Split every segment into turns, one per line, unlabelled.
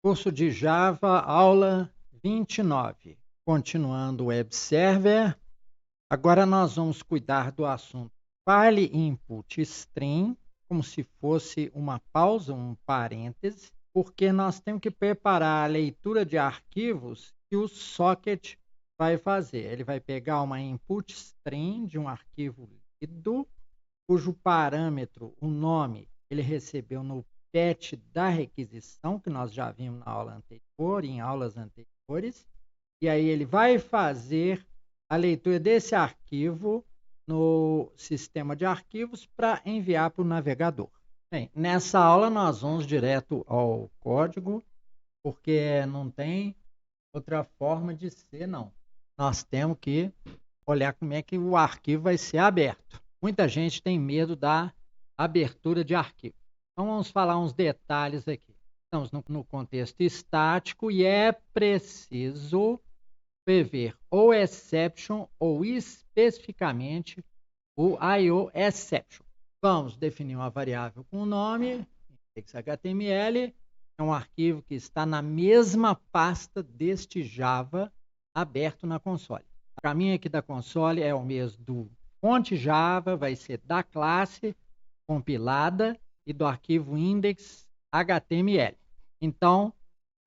Curso de Java, aula 29. Continuando o Web Server. Agora nós vamos cuidar do assunto File Input String, como se fosse uma pausa, um parêntese, porque nós temos que preparar a leitura de arquivos que o socket vai fazer. Ele vai pegar uma input string de um arquivo lido, cujo parâmetro, o nome, ele recebeu no PET da requisição, que nós já vimos na aula anterior, em aulas anteriores, e aí ele vai fazer a leitura desse arquivo no sistema de arquivos para enviar para o navegador. Bem, nessa aula nós vamos direto ao código, porque não tem outra forma de ser, não. Nós temos que olhar como é que o arquivo vai ser aberto. Muita gente tem medo da abertura de arquivo. Então, vamos falar uns detalhes aqui. Estamos no contexto estático e é preciso prever ou exception ou especificamente o IOException. Vamos definir uma variável com o nome, index.html, é um arquivo que está na mesma pasta deste Java aberto na console. O caminho aqui da console é o mesmo do fonte Java, vai ser da classe compilada e do arquivo index.html. Então,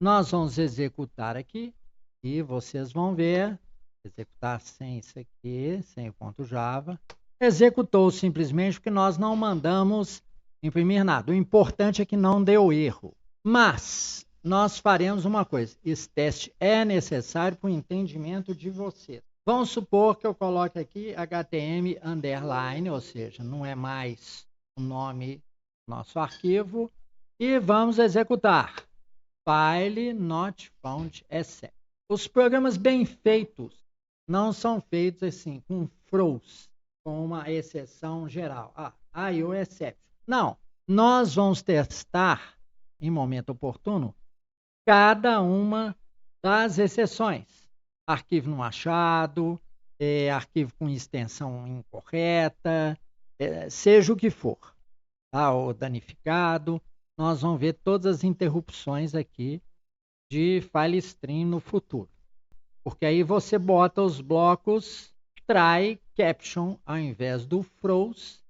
nós vamos executar aqui e vocês vão ver, executar sem isso aqui, sem o ponto Java. Executou simplesmente porque nós não mandamos imprimir nada. O importante é que não deu erro. Mas nós faremos uma coisa, esse teste é necessário para o entendimento de vocês. Vamos supor que eu coloque aqui HTML underline, ou seja, não é mais o nome do nosso arquivo, e vamos executar. File not found except. Os programas bem feitos não são feitos assim, com throws, com uma exceção geral. IOException. Não, nós vamos testar em momento oportuno, cada uma das exceções. Arquivo não achado, arquivo com extensão incorreta, seja o que for, tá? Ou danificado. Nós vamos ver todas as interrupções aqui de file stream no futuro. Porque aí você bota os blocos try caption ao invés do throws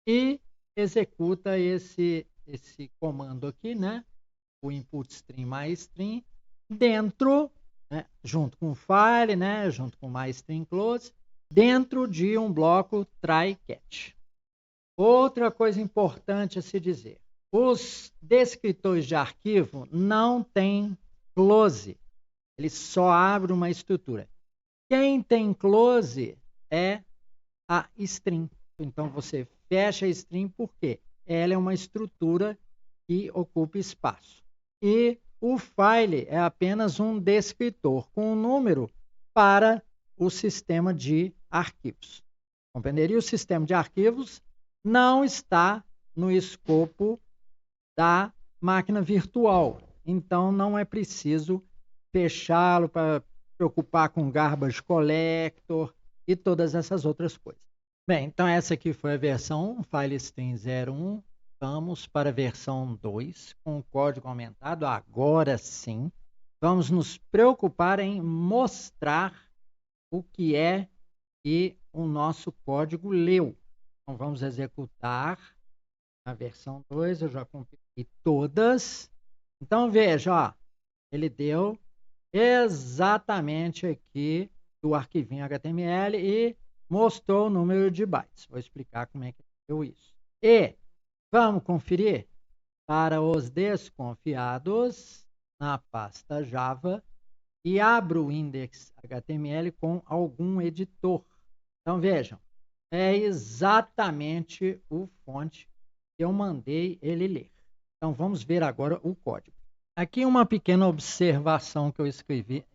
e executa esse comando aqui, né? O input string mais string, dentro, né? Junto com o file, né? Junto com mais string close, dentro de um bloco try catch. Outra coisa importante a se dizer, os descritores de arquivo não têm close, ele só abre uma estrutura. Quem tem close é a string. Então, você fecha a string porque ela é uma estrutura que ocupa espaço. E o file é apenas um descritor com um número para o sistema de arquivos. Compreenderia? O sistema de arquivos não está no escopo da máquina virtual. Então, não é preciso fechá-lo para preocupar com garbage collector e todas essas outras coisas. Bem, então essa aqui foi a versão 1, FileStream 01. Vamos para a versão 2, com o código aumentado. Agora sim, vamos nos preocupar em mostrar o que é que o nosso código leu. Então, vamos executar a versão 2, eu já compilei todas. Então, veja, ó, ele deu exatamente aqui do arquivinho HTML e mostrou o número de bytes. Vou explicar como é que deu isso. E vamos conferir para os desconfiados na pasta Java e abro o index.html com algum editor. Então, vejam, é exatamente o fonte que eu mandei ele ler. Então, vamos ver agora o código. Aqui uma pequena observação que eu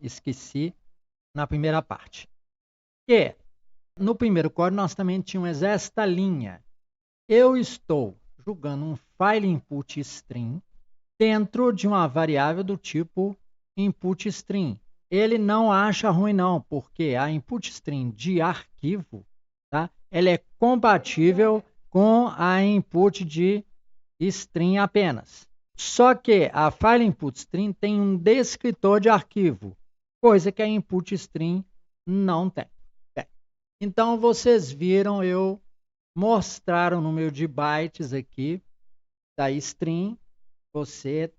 esqueci na primeira parte. Que no primeiro código nós também tínhamos esta linha. Eu estou jogando um file input string dentro de uma variável do tipo input string. Ele não acha ruim não, porque a input string de arquivo, tá? Ela é compatível com a input de string apenas. Só que a file input string tem um descritor de arquivo, coisa que a input string não tem. Então, vocês viram eu mostrar o número de bytes aqui da string. Você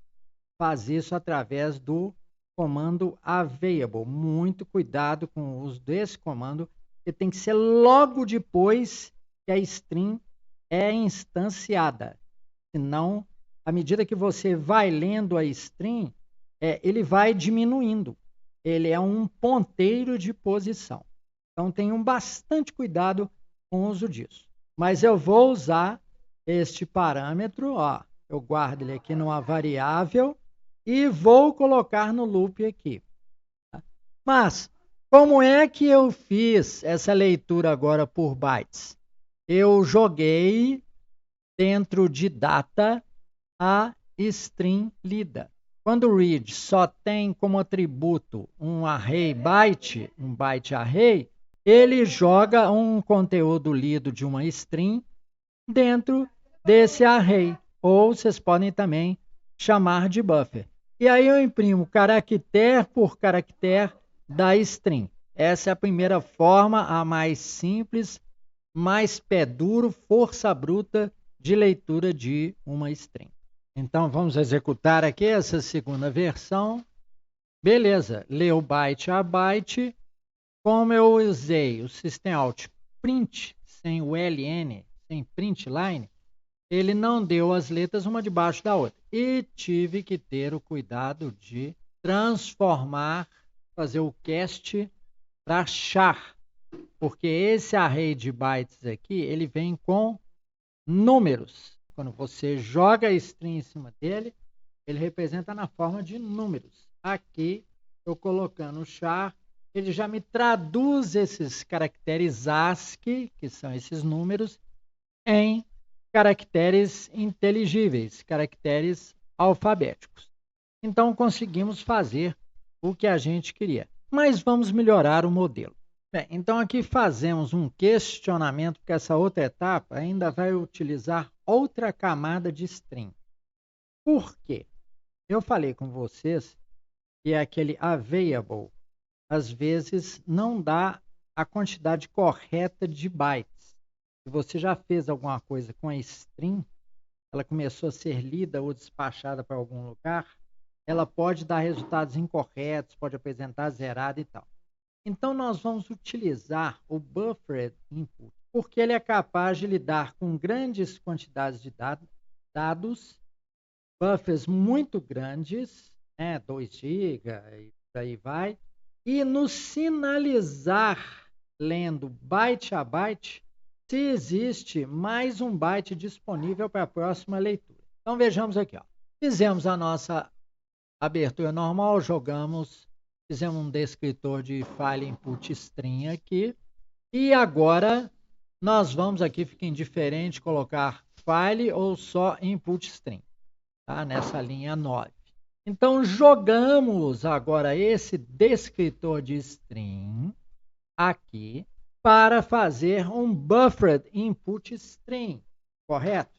faz isso através do comando available. Muito cuidado com o uso desse comando, que tem que ser logo depois que a string é instanciada. Senão, à medida que você vai lendo a string, ele vai diminuindo. Ele é um ponteiro de posição. Então, tenham bastante cuidado com o uso disso. Mas eu vou usar este parâmetro, ó, eu guardo ele aqui numa variável e vou colocar no loop aqui. Mas, como é que eu fiz essa leitura agora por bytes? Eu joguei dentro de data a string lida. Quando o read só tem como atributo um array byte, um byte array, ele joga um conteúdo lido de uma string dentro desse array, ou vocês podem também chamar de buffer. E aí eu imprimo caractere por caractere da string. Essa é a primeira forma, a mais simples, mais pé duro, força bruta de leitura de uma string. Então vamos executar aqui essa segunda versão. Beleza, leu byte a byte. Como eu usei o systemout print sem o ln, sem print line, ele não deu as letras uma debaixo da outra. E tive que ter o cuidado de transformar, fazer o cast para char, porque esse array de bytes aqui, ele vem com números. Quando você joga a string em cima dele, ele representa na forma de números. Aqui, eu colocando o char, ele já me traduz esses caracteres ASCII, que são esses números, em caracteres inteligíveis, caracteres alfabéticos. Então, conseguimos fazer o que a gente queria. Mas vamos melhorar o modelo. Bem, então aqui fazemos um questionamento, porque essa outra etapa ainda vai utilizar outra camada de string. Por quê? Eu falei com vocês que aquele available, às vezes, não dá a quantidade correta de bytes. Se você já fez alguma coisa com a string, ela começou a ser lida ou despachada para algum lugar, ela pode dar resultados incorretos, pode apresentar zerado e tal. Então, nós vamos utilizar o buffered input, porque ele é capaz de lidar com grandes quantidades de dados, buffers muito grandes, 2 GB e por aí vai, e nos sinalizar, lendo byte a byte, se existe mais um byte disponível para a próxima leitura. Então, vejamos aqui. Ó. Fizemos a nossa abertura normal, fizemos um descritor de file input string aqui. E agora, nós vamos aqui, fica indiferente, colocar file ou só input string, tá? Nessa linha 9. Então, jogamos agora esse descritor de string aqui para fazer um buffered input string, correto?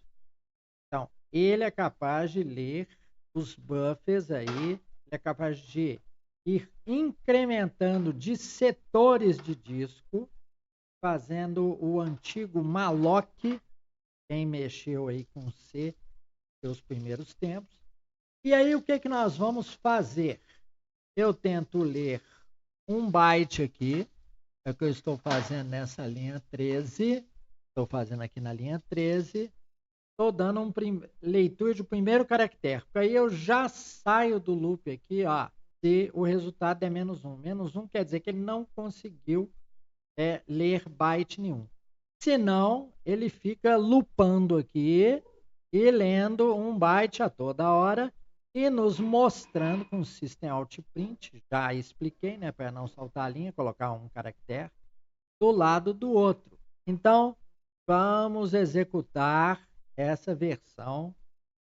Então, ele é capaz de ler os buffers aí, ele é capaz de ir incrementando de setores de disco, fazendo o antigo malloc, quem mexeu aí com C, seus primeiros tempos. E aí, o que que nós vamos fazer? Eu tento ler um byte aqui, é o que eu estou fazendo nessa linha 13, estou fazendo aqui na linha 13, estou dando leitura do primeiro caractere, porque aí eu já saio do loop aqui, ó, se o resultado é -1. -1 quer dizer que ele não conseguiu ler byte nenhum. Senão, ele fica loopando aqui e lendo um byte a toda hora e nos mostrando com o systemout print, já expliquei, né, para não saltar a linha, colocar um caractere do lado do outro. Então, vamos executar essa versão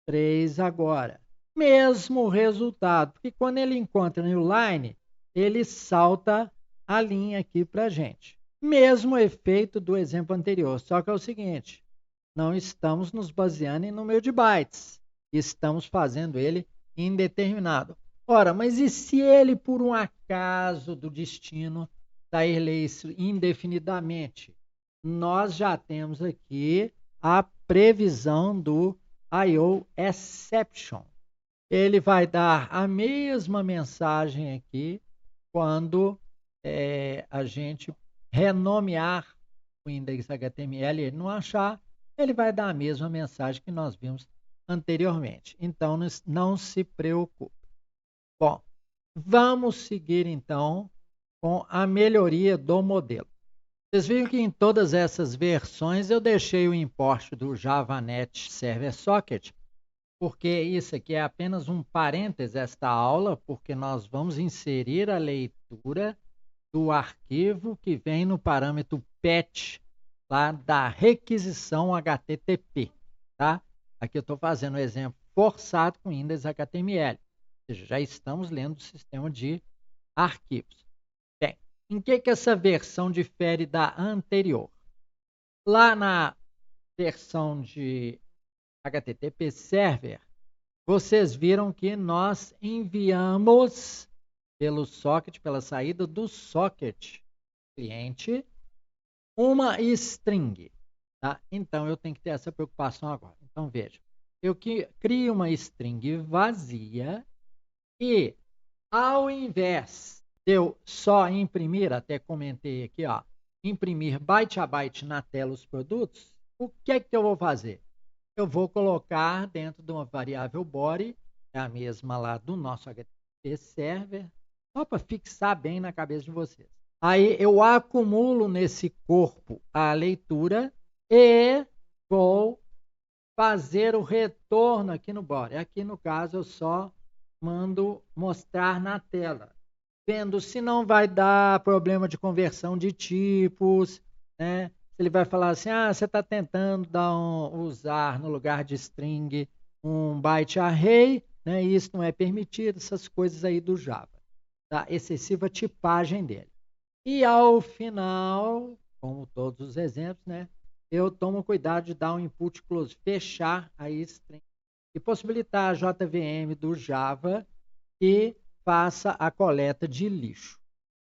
3 agora. Mesmo resultado, porque quando ele encontra new line, ele salta a linha aqui para a gente. Mesmo efeito do exemplo anterior, só que é o seguinte, não estamos nos baseando em número de bytes. estamos fazendo ele indeterminado. Ora, mas e se ele, por um acaso do destino, sair ler isso indefinidamente? Nós já temos aqui a previsão do I/O exception. Ele vai dar a mesma mensagem aqui quando a gente renomear o index HTML e ele não achar, ele vai dar a mesma mensagem que nós vimos anteriormente. Então, não se preocupe. Bom, vamos seguir então com a melhoria do modelo. Vocês viram que em todas essas versões eu deixei o import do JavaNet Server Socket, porque isso aqui é apenas um parêntese esta aula, porque nós vamos inserir a leitura do arquivo que vem no parâmetro PET lá da requisição HTTP, tá? Aqui eu estou fazendo um exemplo forçado com index.html, ou seja, já estamos lendo o sistema de arquivos. Bem, em que essa versão difere da anterior? Lá na versão de HTTP Server, vocês viram que nós enviamos pelo socket, pela saída do socket cliente, uma string. Tá? Então, eu tenho que ter essa preocupação agora. Então, veja, eu crio uma string vazia e, ao invés de eu só imprimir, até comentei aqui, ó, imprimir byte a byte na tela os produtos, o que é que eu vou fazer? Eu vou colocar dentro de uma variável body, é a mesma lá do nosso HTTP Server, só para fixar bem na cabeça de vocês. Aí eu acumulo nesse corpo a leitura e vou fazer o retorno aqui no body. Aqui no caso eu só mando mostrar na tela, vendo se não vai dar problema de conversão de tipos, né? Ele vai falar assim, você está tentando usar no lugar de string um byte array, né? E isso não é permitido, essas coisas aí do Java. Tá? Excessiva tipagem dele. E ao final, como todos os exemplos, né? Eu tomo cuidado de dar um input close, fechar a string e possibilitar a JVM do Java que faça a coleta de lixo.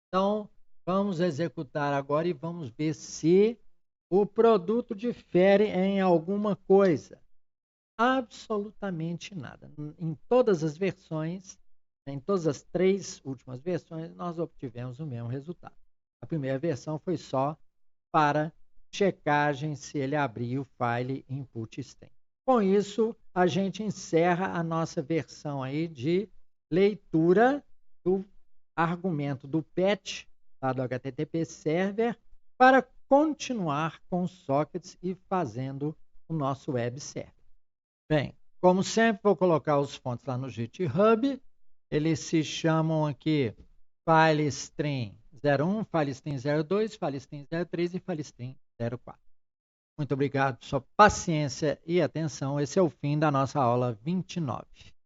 Então, vamos executar agora e vamos ver se o produto difere em alguma coisa. Absolutamente nada. Em todas as versões, em todas as 3 últimas versões, nós obtivemos o mesmo resultado. A primeira versão foi só para checagem se ele abrir o file input string. Com isso, a gente encerra a nossa versão aí de leitura do argumento do PET, lá do HTTP Server, para continuar com os sockets e fazendo o nosso web server. Bem, como sempre, vou colocar os fontes lá no GitHub. Eles se chamam aqui FileStream 01, FileStream 02, FileStream 03 e FileStream 04. Muito obrigado por sua paciência e atenção. Esse é o fim da nossa aula 29.